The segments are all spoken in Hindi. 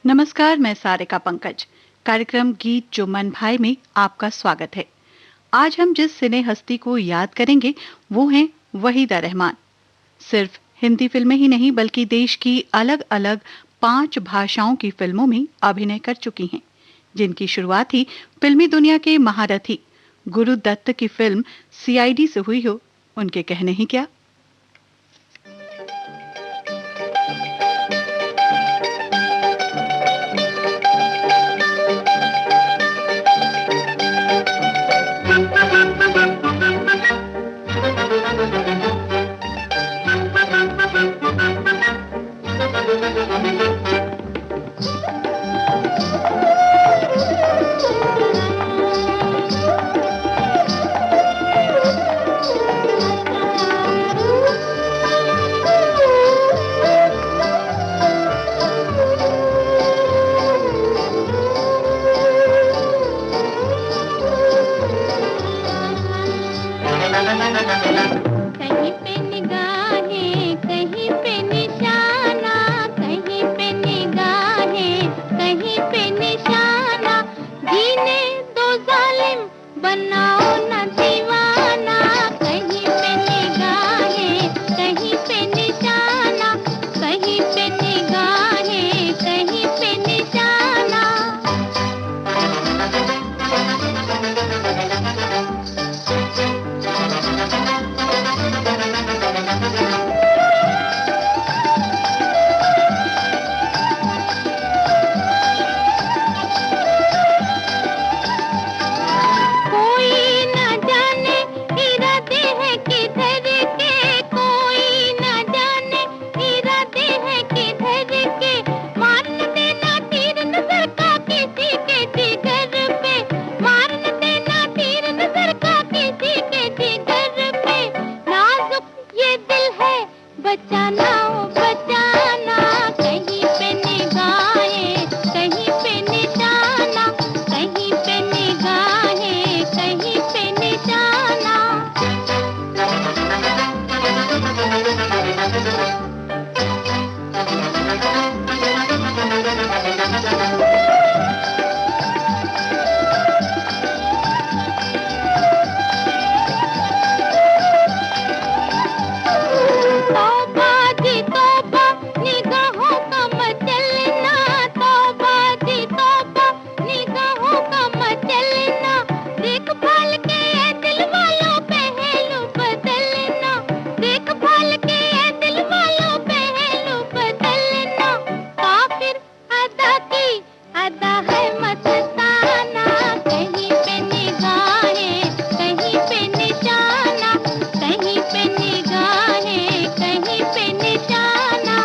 नमस्कार, मैं सारिका पंकज। कार्यक्रम गीत जो मन भाए में आपका स्वागत है। आज हम जिस सिने हस्ती को याद करेंगे वो हैं वहीदा रहमान। सिर्फ हिंदी फिल्में ही नहीं बल्कि देश की अलग-अलग 5 भाषाओं की फिल्मों में अभिनय कर चुकी हैं, जिनकी शुरुआत ही फिल्मी दुनिया के महारथी गुरु दत्त की फिल्म सीआईडी से हुई हो, उनके कहने ही क्या। कहीं पे निगाहें कहीं पे निशाना, कहीं पे निगाहें कहीं पे निशाना, जीने दो जालिम बनाओ ना दीवाना। कहीं पे निगाहें कहीं पे निशाना, कहीं पे निगाहें कहीं पे निशाना। कोई न जाने इरादे हैं किधर के, कोई न जाने इरादे हैं किधर के, मार न देना तीर नजर का किसी के जिगर पे, मार न देना तीर नजर का किसी के जिगर पे। नाजुक ये दिल है बचाना ओ बचाना, कहीं पे निगाहें कहीं पे निशाना, कहीं पे निगाहें कहीं पे निशाना। तौबा जी तौबा निगाहों का मचलना, तौबा जी तौबा निगाहों का मचलना, देखभाल के ऐ दिल वालों पहलू बदलना, देखभाल के ऐ दिल वालों पहलू बदलना। काफिर अदा की अदा है मस्ताना, कहीं पे निगाहें कहीं पे निशाना, कहीं पे निगाहें कहीं पे निशाना।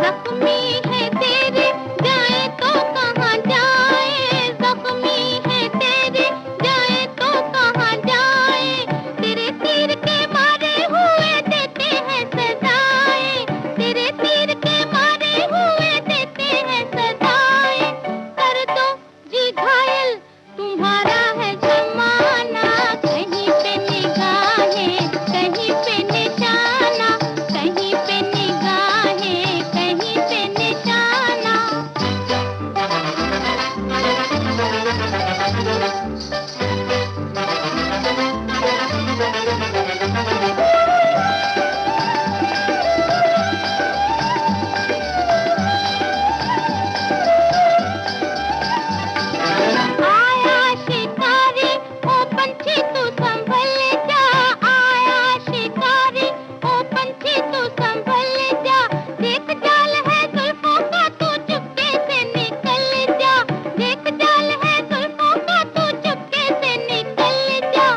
जख्मी है तेरे जाए तो कहाँ जाए, जख्मी है तेरे जाए तो कहाँ जाए, तेरे तीर के मारे हुए देते हैं सजाएं, तेरे तीर के मारे हुए देते हैं सजाएं। कर दो जी घायल तुम्हारा है जमाना, कहीं पे निगाहें कहीं पे निशाना, कहीं पे निगाहें कहीं पे निशाना। आया शिकारी ओ पंछी तू संभल जा, आया शिकारी ओ पंछी तू संभल जा, देख जाल है जुल्फों का तू चुपके से निकल जा, देख जाल है जुल्फों का तू चुपके से निकल जा।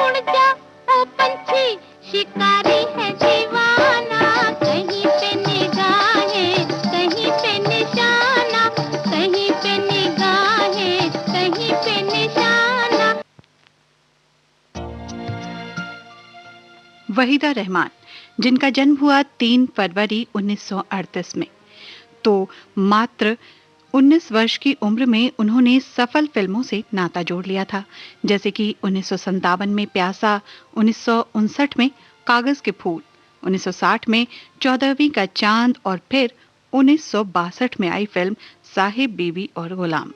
उड़ जा ओ पंछी शिकारी है दीवाना, कहीं पे निगाहें कहीं पे निशाना, कहीं पे निगाहें कहीं पे निशाना। वहीदा रहमान जिनका जन्म हुआ 3 फरवरी 1938 में। तो मात्र 19 वर्ष की उम्र में उन्होंने सफल फिल्मों से नाता जोड़ लिया था, जैसे कि 1957 में प्यासा, 1959 में कागज के फूल, 1960 में 14वीं का चांद और फिर 1962 में आई फिल्म साहिब बीवी और गुलाम।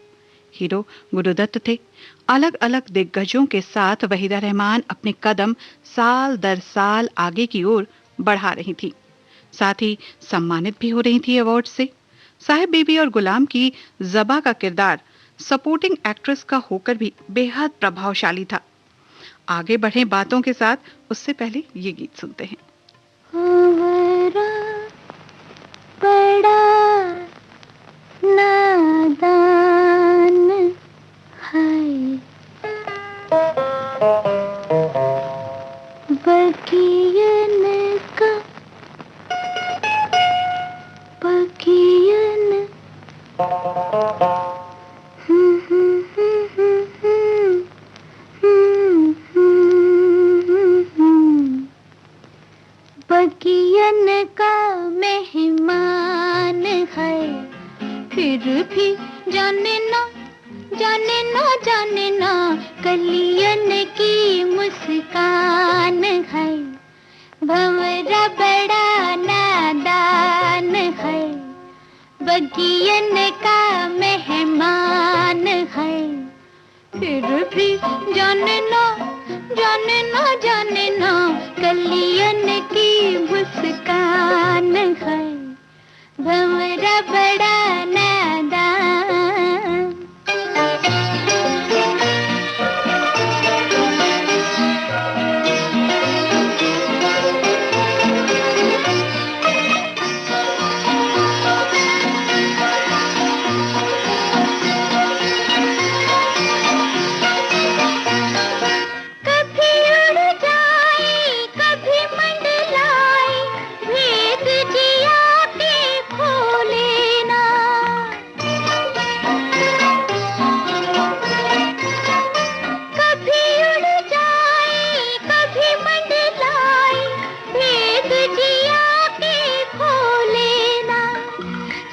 हीरो गुरुदत्त थे। अलग अलग दिग्गजों के साथ वहीदा रहमान अपने कदम साल दर साल आगे की ओर बढ़ा रही थी, साथ ही सम्मानित भी हो रही थी अवार्ड से। साहिब बीबी और गुलाम की ज़बा का किरदार सपोर्टिंग एक्ट्रेस का होकर भी बेहद प्रभावशाली था। आगे बढ़े बातों के साथ, उससे पहले ये गीत सुनते हैं। बड़ा नादान है बगियन का बगियन बगियन का मेहमान है, फिर भी जाने ना जाने ना जाने ना कलियन की मुस्कान है। भंवरा बड़ा नादान है, बगियन का मेहमान है, फिर भी जाने ना जाने ना जाने ना कलियन की मुस्कान है। भंवरा बड़ा नादान। कभी उड़ जाए कभी मंडलाए, भेद जिया के खोले ना। कभी उड़ जाए कभी मंडलाए, भेद जिया के खोले ना।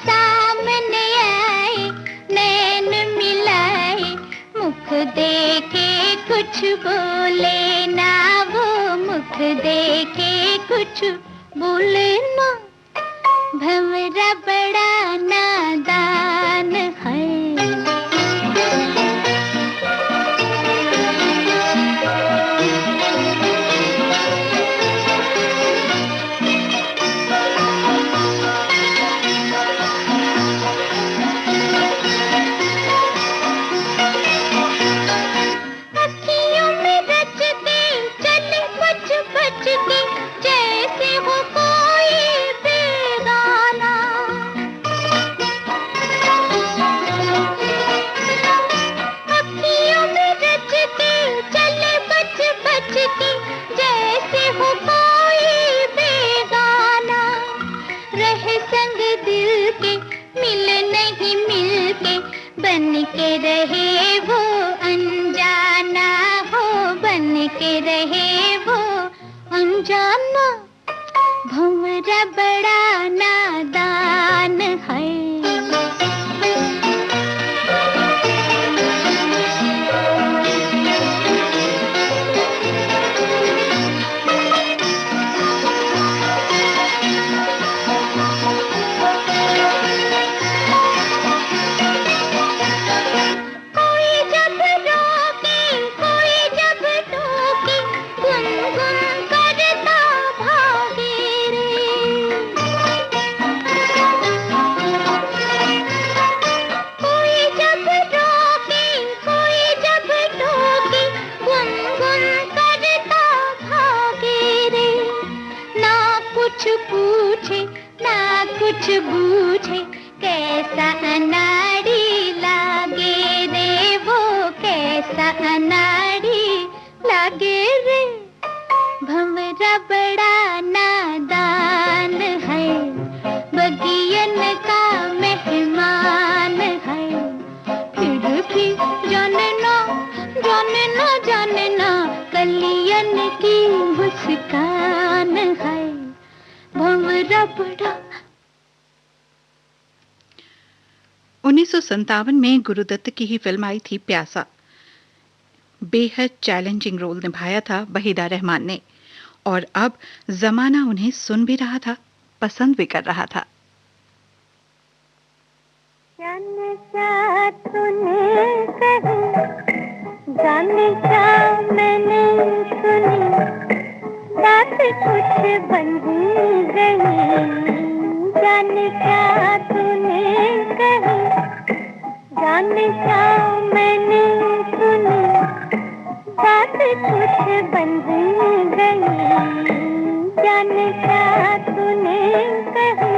सामने आए नैन मिलाए, मुख देखे कुछ बोले ना, वो मुख देखे कुछ बोले ना। भंवरा बड़ा नादान है। अखियों में रचते चले बच बच के, जैसे हो कोई बेगाना। अखियों में रचते चले बच बच के, जैसे हो कोई बेगाना। रहे संग दिल के मिल नहीं मिलके, बन के रहे वो अनजाना हो, बन के रहे वो अनजाना। भंवरा बड़ा नादान है। कोई जब रोके कोई जब टोके, गुनगुन करता भागे रे। कोई जब रोके कोई जब टोके, गुनगुन करता भागे रे। ना कुछ पूछे ना कुछ बूझे, कैसा अनाड़ी लागे रे वो, कैसा अनाड़ी लागे रे। भंवरा बड़ा नादान है, बगियन का मेहमान है, फिर भी जाने ना जाने ना जाने ना कलियन की मुस्कान है। 1957 में गुरुदत्त की ही फिल्म आई थी प्यासा। बेहद चैलेंजिंग रोल निभाया था वहीदा रहमान ने, और अब जमाना उन्हें सुन भी रहा था, पसंद भी कर रहा था। जाने क्या मैंने सुनी, बात कुछ बन गई। जाने क्या तूने कही, जाने क्या मैंने सुनी, बात कुछ बन गई। जाने क्या तूने कही।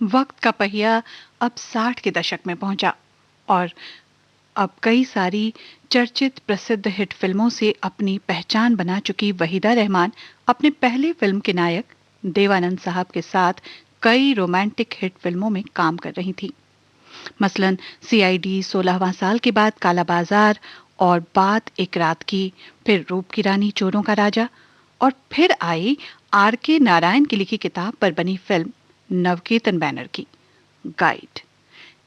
वक्त का पहिया अब 60 के दशक में पहुंचा, और अब कई सारी चर्चित प्रसिद्ध हिट फिल्मों से अपनी पहचान बना चुकी वहीदा रहमान अपने पहले फिल्म के नायक देवानंद साहब के साथ कई रोमांटिक हिट फिल्मों में काम कर रही थी। मसलन सीआईडी, 16वां साल के बाद, काला बाजार, और बात एक रात की, फिर रूप की रानी, चोरों का राजा, और फिर आई आर.के. नारायण की लिखी किताब पर बनी फिल्म नवकेतन बैनर की गाइड।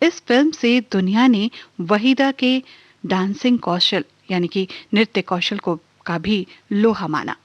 इस फिल्म से दुनिया ने वहीदा के डांसिंग कौशल यानी कि नृत्य कौशल को का भी लोहा माना।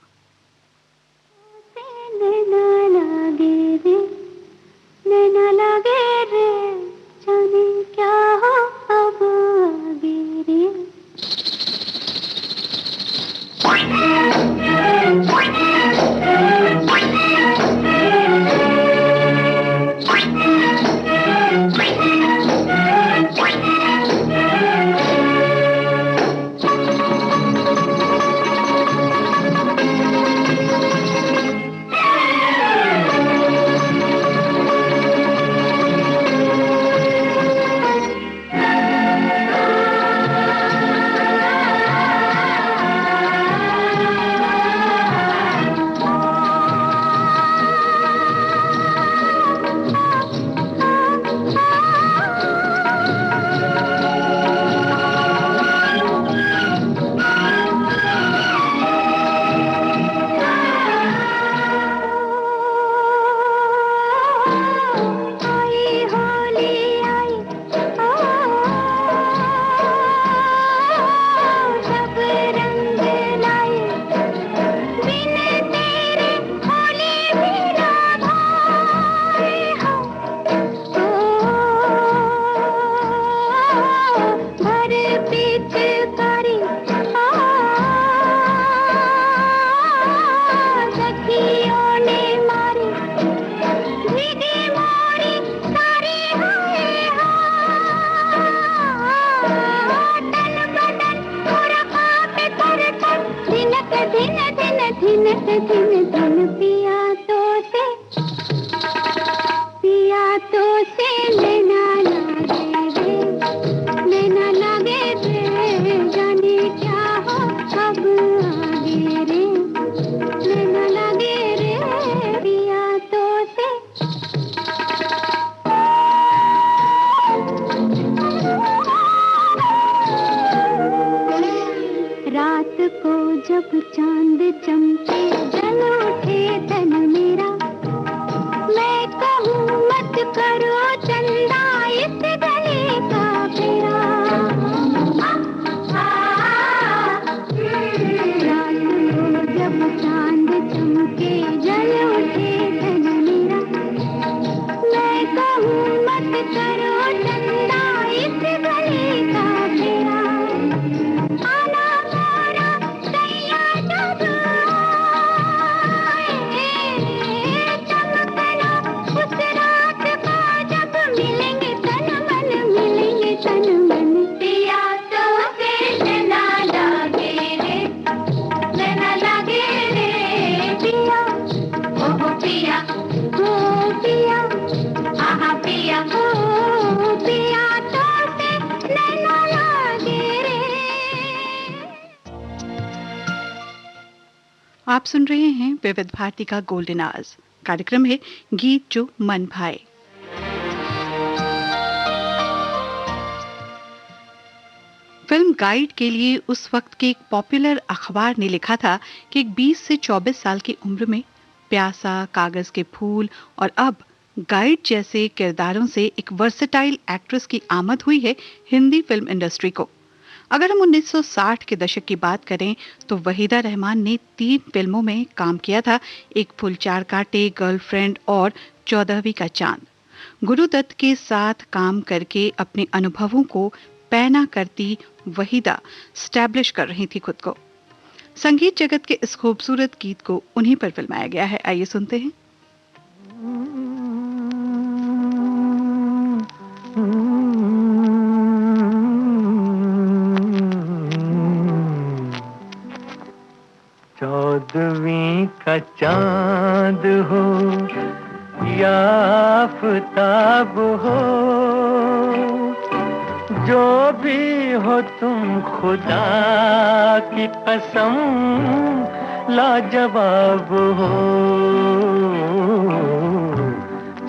दिन दिन पिया तो से लेना लागे रे, लेना लागे रे, जाने क्या हो कब आगे रे, लेना लागे रे, पिया तो से। रात को जब चांद चमके जल उठे तन मेरा, मैं कहूँ मत करो चंदा इस गले का फेरा। रात को जब चांद चमके जल उठे तन मेरा, मैं कहूँ मत करो चंदा इस गले का फेरा। आना मोरा दैया जादू, चमकना उस रात को जब मिलेंगे तन मन, पिया तो से लेना लागे रे, लेना लागे रे, पिया ओ पिया, ओ पिया, आहा पिया, ओ पिया तो से लेना लागे रे। आप सुन रहे हैं विविध भारती का गोल्डन आवर्स। कार्यक्रम है गीत जो मन भाए। फिल्म गाइड के लिए उस वक्त के एक पॉपुलर अखबार ने लिखा था कि एक 20 से 24 साल की उम्र में प्यासा, कागज के फूल और अब गाइड जैसे किरदारों से एक वर्सेटाइल एक्ट्रेस की आमद हुई है हिंदी फिल्म इंडस्ट्री को। अगर हम 1960 के दशक की बात करें तो वहीदा रहमान ने 3 फिल्मों में काम किया था, एक फूल चार कांटे, गर्लफ्रेंड और 14वीं का चांद। गुरुदत्त के साथ काम करके अपने अनुभवों को पैना करती वहीदा स्टैब्लिश कर रही थी खुद को। संगीत जगत के इस खूबसूरत गीत को उन्हीं पर फिल्माया गया है। आइए सुनते हैं। चौदहवीं का चांद हो या आफताब हो, जो भी हो तुम खुदा की कसम लाजवाब हो।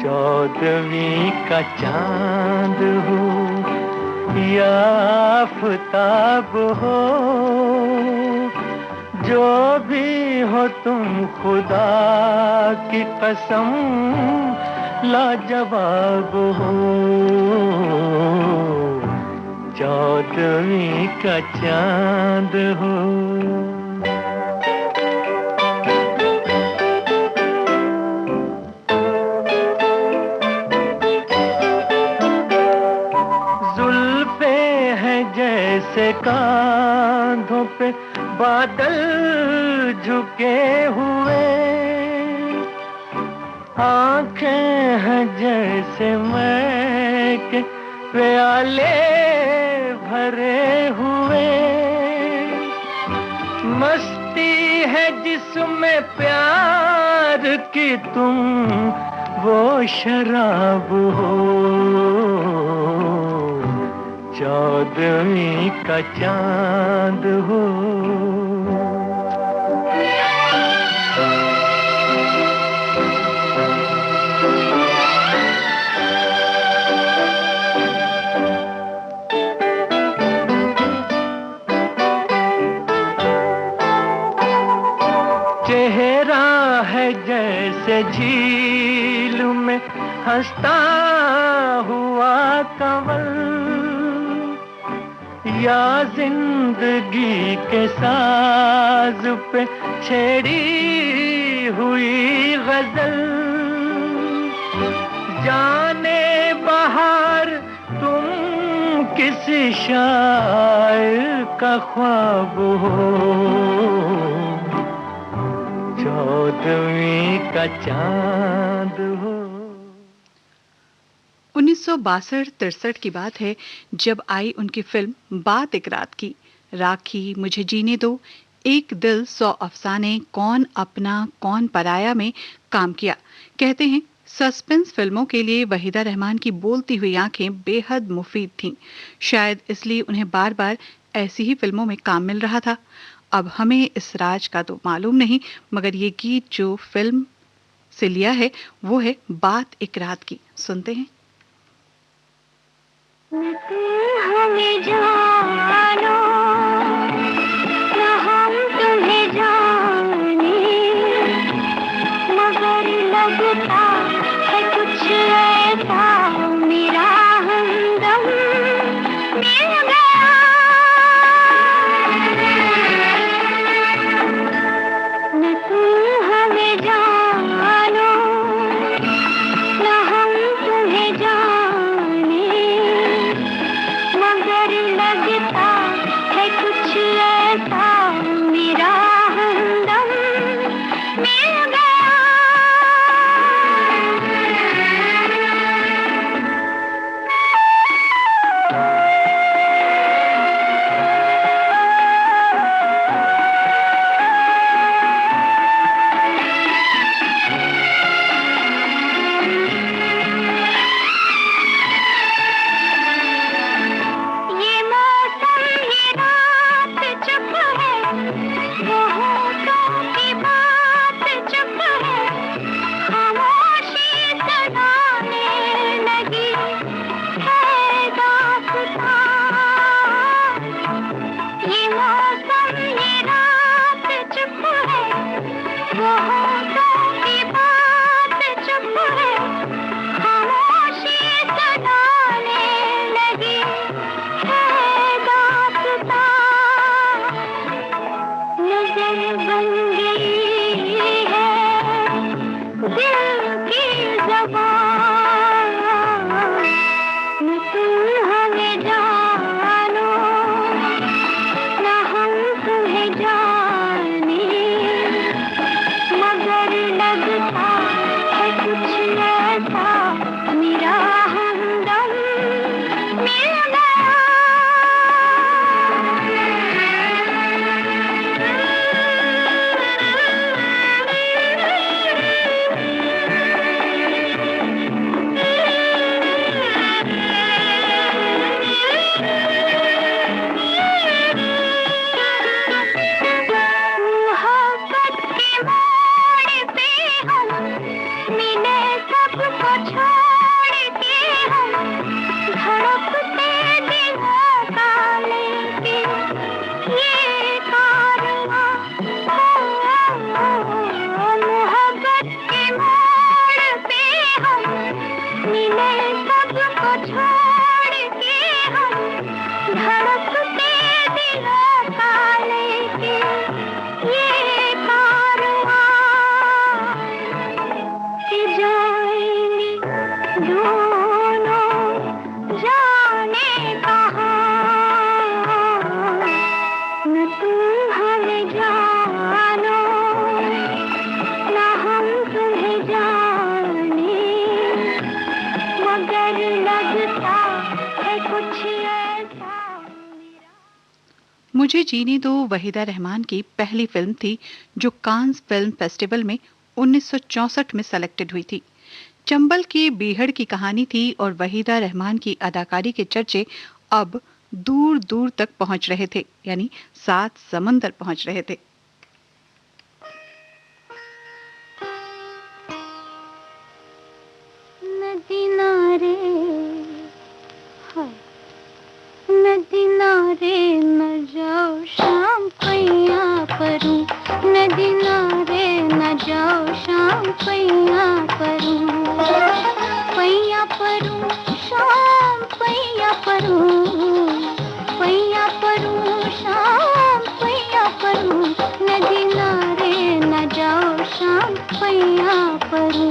चौदहवीं का चांद हो या आफताब हो, जो भी हो तुम खुदा की कसम लाजवाब हो। चौदहवीं का चांद हो। जुल्फे हैं जैसे कांधों पे बादल झुके हुए, आंखें हैं जैसे मैं के प्याले भरे हुए, मस्ती है जिसमें प्यार की तुम वो शराब हो। चौदहवीं का चांद हो। चेहरा है जैसे झील में हंसता हुआ कंवल, या जिंदगी के साज पे छेड़ी हुई गजल। जाने बहार तुम किसी शायर का ख्वाब हो। चौदहवीं का चांद हो। 1962-63 की बात है जब आई उनकी फिल्म बात एक रात की। राखी, मुझे जीने दो, एक दिल 100 अफसाने, कौन अपना कौन पराया में काम किया। कहते हैं सस्पेंस फिल्मों के लिए वहीदा रहमान की बोलती हुई आंखें बेहद मुफीद थीं। शायद इसलिए उन्हें बार बार ऐसी ही फिल्मों में काम मिल रहा था। अब हमें इस राज का तो मालूम नहीं, मगर ये गीत जो फिल्म से लिया है वो है बात एक रात की। सुनते हैं। हमें जानो न हम तुम्हें जाने, मगर लगता है कुछ ऐसा मेरा हमदम मिल गया। न तुम हमें जानो न हम तुम्हें जाने, मगर लगता है कुछ ऐसा मेरा हमदम मिल गया। ये मौसम ये रात चुप है, वो होठों की बात चुप है, खामोशी सताने लगी है दास्तां। ये मौसम ये रात चुप है, वो होठों की बात चुप है, खामोशी सताने लगी है दास्तां। नजर बन गई है दिल की ज़बान, न तुम हमें जानो न हम तुम्हें जाने, मगर लगता है कुछ ऐसा मेरा हमदम मिल गया। मोहब्बत के मोड़ पे हम मिले, सबको छोड़ के हम धड़कते दिलों का लेके ये कारवां। मोहब्बत के मोड़ पे हम मिले, सबको छोड़ के हम धड़कते दिलों का लेके ये कारवां। कि जाएंगे दोनों जाने कहाँ, न तुम हमें जानो न हम तुम्हें जाने, मगर लगता है कुछ ऐसा मेरा। मुझे जीने दो वहीदा रहमान की पहली फिल्म थी जो कांस फिल्म फेस्टिवल में 1964 में सेलेक्टेड हुई थी। चंबल की बीहड़ की कहानी थी और वहीदा रहमान की अदाकारी के चर्चे अब दूर दूर तक पहुंच रहे थे, यानी 7 समंदर पहुंच रहे थे। नदी नारे हाय, नदी नारे न जाओ शाम पैया परूं, नदी नारे न जाओ शाम पैया परूं, पैया परूं शाम पैया परूं, पैया परूं शाम पैया परूं, नदी नारे न जाओ शाम पैया परूं।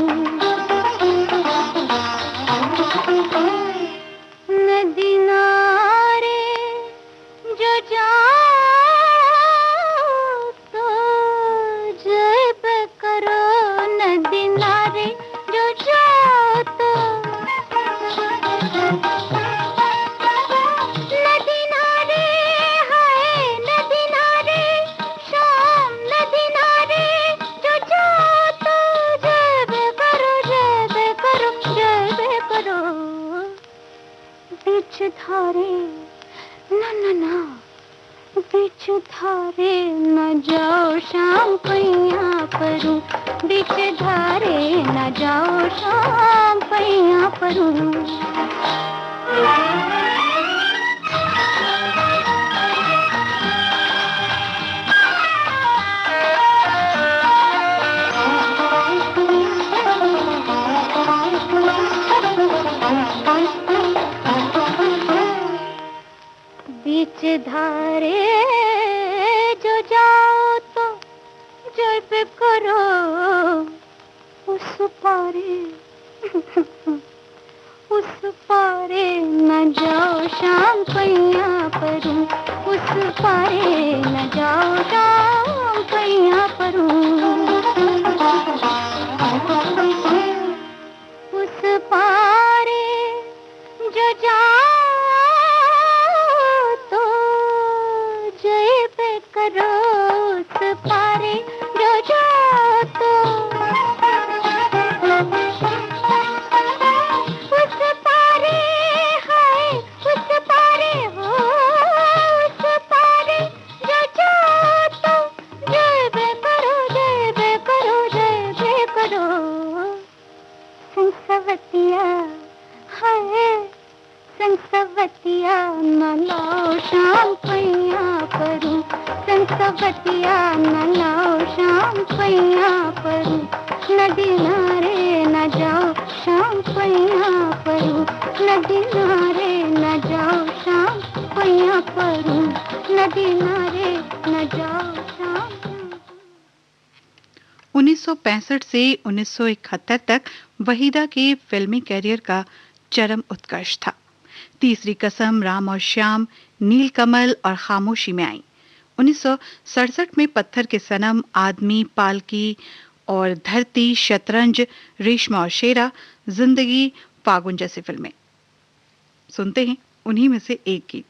नदी नारे जो जाओ तो जब करो, नदी नारे जो जाओ तो, नदी नारे हाय, नदी नारे शाम धारे न जाओ शाम पैया परूं, बीच धारे न जाओ शाम पैया परूं। बीच धारे जो जाओ तो जब करो उस पारे उस पारे न जाओ शाम पैया परूं, उस पारे न जाओ शाम पैया परूं। उस पारे जो जाओ तो जय पे करो, उस पारे जो जाओ तो उस पारे है, उस पारे हो, उस पारे जो जाओ तो जय पे करो, जय पे करो, जय पे करो। संसवतिया है, संसवतिया न लाओ शाम पैया परूं, संसवतिया न लाओ शाम पैया परूं। नदी नारे न जाओ शाम पैया परूं, नदी नारे न जाओ शाम पैया परूं, नदी नारे न जाओ शाम। 1965 से 1971 तक वहीदा के फिल्मी कैरियर का चरम उत्कर्ष था। तीसरी कसम, राम और श्याम, नीलकमल और खामोशी में आई। 1967 में पत्थर के सनम, आदमी, पालकी और धरती, शतरंज, रेशमा और शेरा, जिंदगी, फागुन जैसी फिल्में। सुनते हैं उन्हीं में से एक गीत।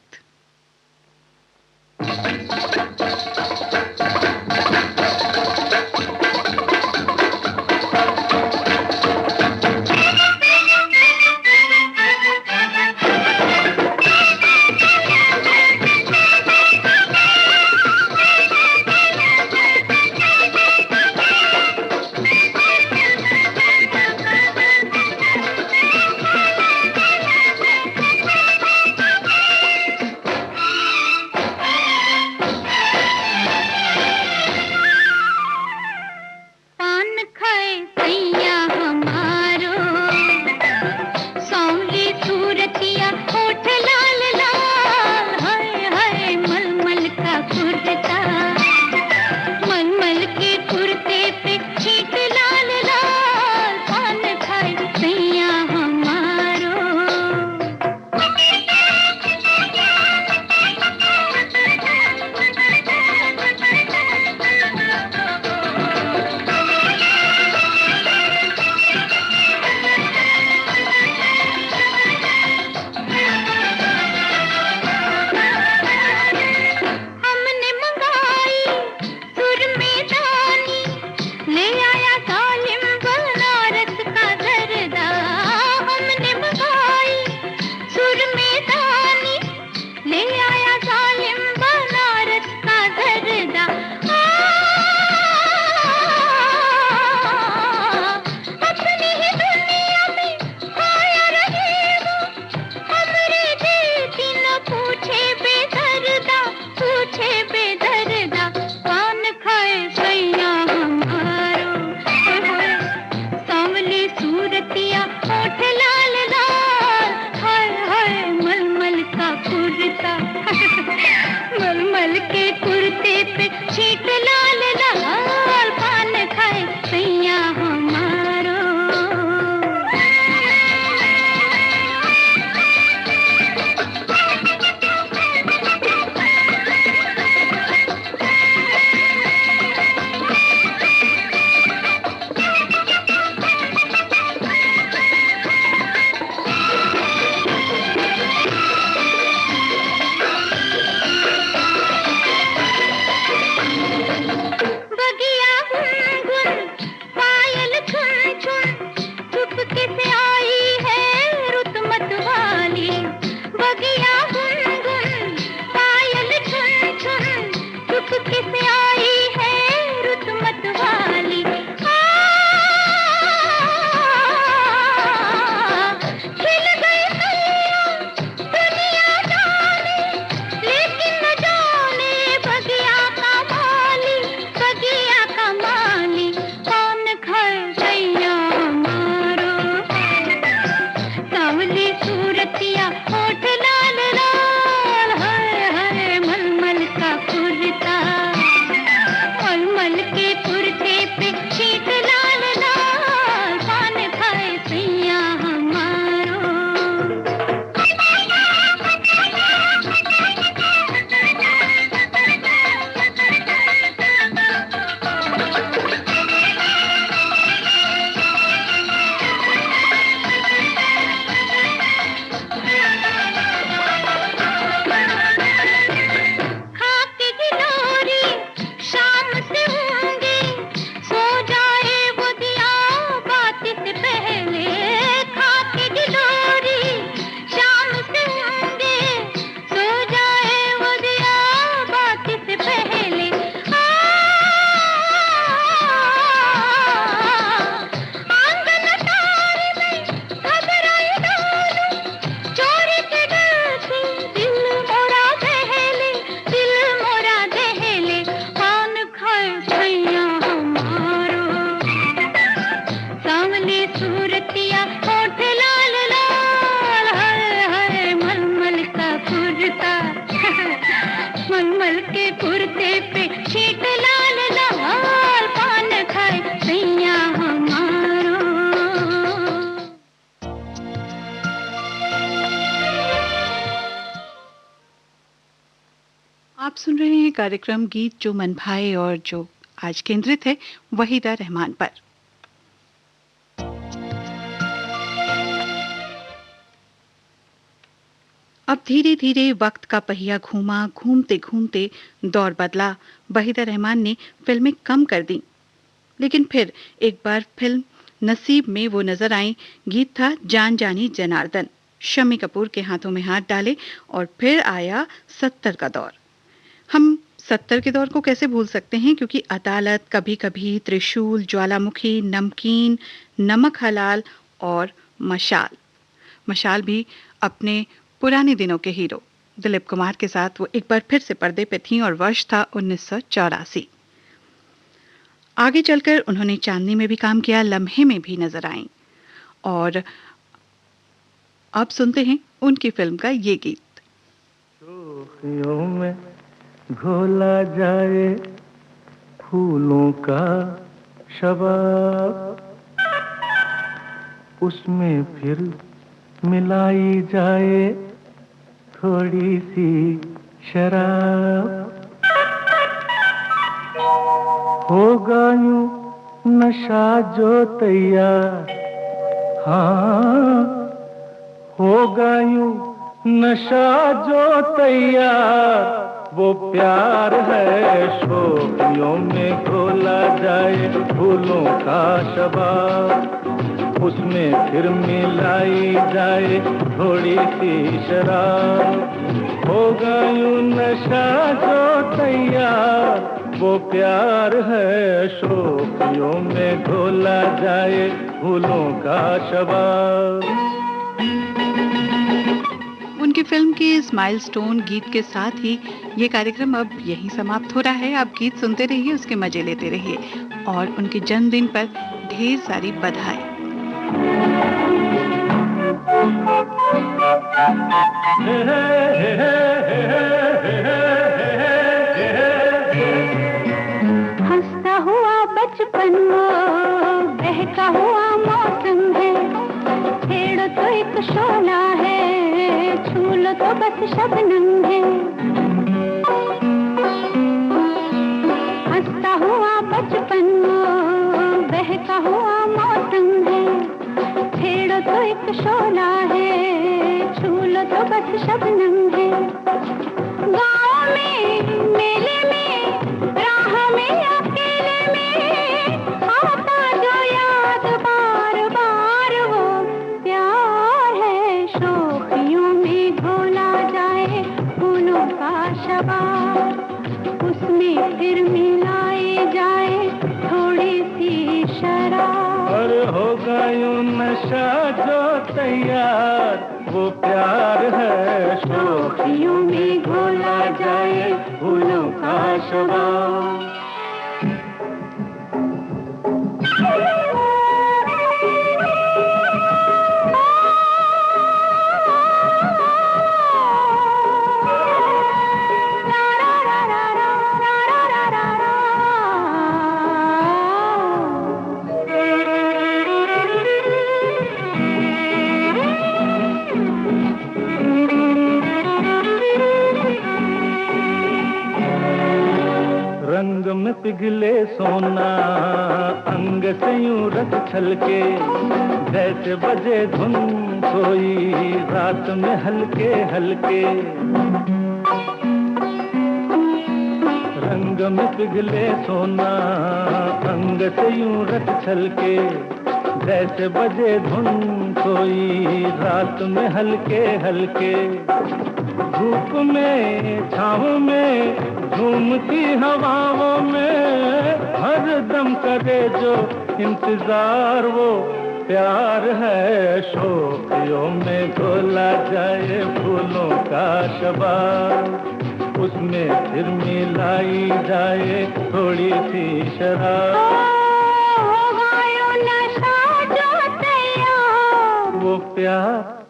कार्यक्रम गीत जो मन भाए और जो आज केंद्रित है वहीदा रहमान पर। अब धीरे धीरे वक्त का पहिया घूमा, घूमते घूमते दौर बदला। वहीदा रहमान ने फिल्में कम कर दी, लेकिन फिर एक बार फिल्म नसीब में वो नजर आई। गीत था जान जानी जनार्दन। शम्मी कपूर के हाथों में हाथ डाले और फिर आया 70 का दौर। हम 70 के दौर को कैसे भूल सकते हैं, क्योंकि अदालत, कभी कभी, त्रिशूल, ज्वालामुखी, नमकीन, नमक हलाल और मशाल। मशाल भी अपने पुराने दिनों के हीरो दिलीप कुमार के साथ वो एक बार फिर से पर्दे पे थीं और वर्ष था 1984। आगे चलकर उन्होंने चांदनी में भी काम किया, लम्हे में भी नजर आईं। और अब सुनते हैं उनकी फिल्म का ये गीत। शोखियों में घोला जाए फूलों का शबाब, उसमें फिर मिलाई जाए थोड़ी सी शराब, होगा यूं नशा जो तैयार, हाँ होगा यूं नशा जो तैयार, वो प्यार है शोखियों में घोला जाए फूलों का शबाब, उसमें फिर मिलाई जाए थोड़ी सी शराब, होगा यूं नशा जो तैयार, वो प्यार है शोखियों में घोला जाए फूलों का शबाब। उनकी फिल्म के इस माइलस्टोन गीत के साथ ही ये कार्यक्रम अब यहीं समाप्त हो रहा है। आप गीत सुनते रहिए, उसके मजे लेते रहिए और उनके जन्मदिन पर ढेर सारी बधाई। हंसता हुआ बचपन वो बहका हुआ मौसम है, छेड़ो तो एक शोला है, छू लो तो बस शबनम है। हंसता हुआ बचपन वो बहका हुआ मौसम है, छेड़ो तो एक शोला है, छू लो तो बस शबनम है। गाँव में, मेले में, राह में, अकेले में, आता जो याद बार बार, वो प्यार है शोखियों में घोला जाए फूलों का शबाब, उसमें फिर मिलाई जाए थोड़ी सी शराब, और होगा यूं नशा जो तैयार, वो प्यार है शोखियों में घोला जाए फूलों का शबाब। रंग में पिघले सोना अंग से यूं रख छलके, जैसे बजे धुन कोई रात में हल्के हल्के, रंग में पिघले सोना अंग से यूं रख छलके, जैसे बजे धुन कोई रात में हल्के हल्के, धूप में छाँव में झूमती हवाओं में हर दम करे जो इंतजार, वो प्यार है शोखियों में घोला जाए फूलों का शबाब, उसमें फिर मिलाई जाए थोड़ी सी शराब, होगा यूं नशा जो तैयार, वो प्यार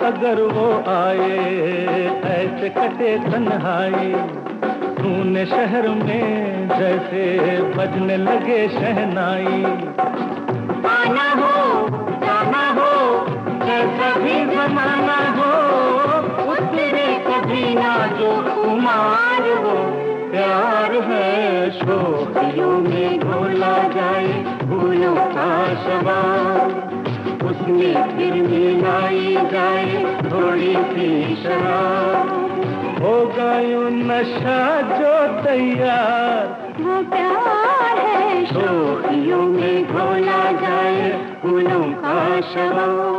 अगर वो आए, ऐसे कटे तन्हाई। तूने शहर में जैसे बजने लगे शहनाई। आना हो जाना हो जैसा भी जमाना हो, उतरे कभी ना जो खुमार हो। प्यार है शोखियों में घोला जाए फूलों का शबाब, उसमें फिर मिलाई जाए थोड़ी सी शराब। होगा यूं नशा जो तैयार, वो प्यार है शोखियों में घोला जाए फूलों का शबाब।